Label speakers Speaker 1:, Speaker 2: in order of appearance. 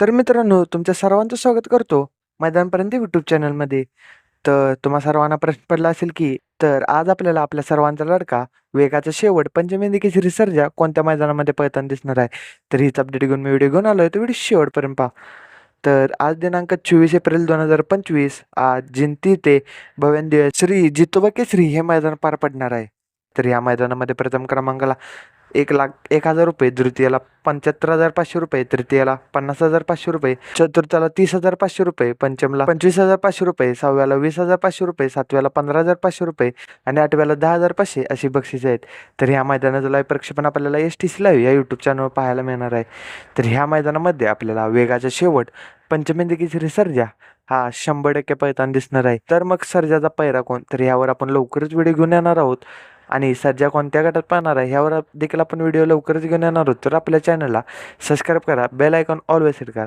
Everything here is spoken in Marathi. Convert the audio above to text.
Speaker 1: तर मित्रांनो, तुमच्या सर्वांचं स्वागत करतो मैदानपर्यंत यूट्यूब चॅनलमध्ये. तर तुम्हा सर्वांना प्रश्न पडला असेल की तर आज आपल्याला आपल्या सर्वांचा लाडका वेगाचा शेवट पंचमेंदी केसरी सर्जा कोणत्या मैदानामध्ये पळताना दिसणार आहे. तर हीच अपडेट घेऊन मी व्हिडिओ घेऊन आलोय, तर व्हिडिओ शेवटपर्यंत पहा. तर आज दिनांक 24 एप्रिल 2025 आज जिंती ते भव्य श्री जितोबा केसरी हे मैदान पार पडणार आहे. तर या मैदानामध्ये प्रथम क्रमांकाला 1,01,000 रुपये, द्वितीयाला 75,500 रुपये, तृतीयाला 50,500 रुपये, चतुर्थाला 30,500 रुपये, पंचमला 25,500 रुपये, सहाव्याला 20,500 रुपये, सातव्याला 15,500 रुपये आणि आठव्याला 10,500 अशी बक्षिसे आहेत. तर ह्या मैदानाचं लाईव्ह प्रक्षेपण आपल्याला STC लाईव्ह या यूट्यूब चॅनलवर पाहायला मिळणार आहे. तर ह्या मैदानामध्ये आपल्याला वेगाचा शेवट पंचमेंदी केसरी सर्जा हा 100% पळताना दिसणार आहे. तर मग सर्जाचा पैरा कोण, तर यावर आपण लवकरच व्हिडिओ घेऊन येणार आहोत. आणि सर्जा कोणत्या गटात पाहणार आहे ह्यावर देखील आपण व्हिडिओ लवकरच घेऊन येणार आहोत. तर आपल्या चॅनलला सबस्क्राईब करा, बेल आयकॉन ऑलवेज सेट करा.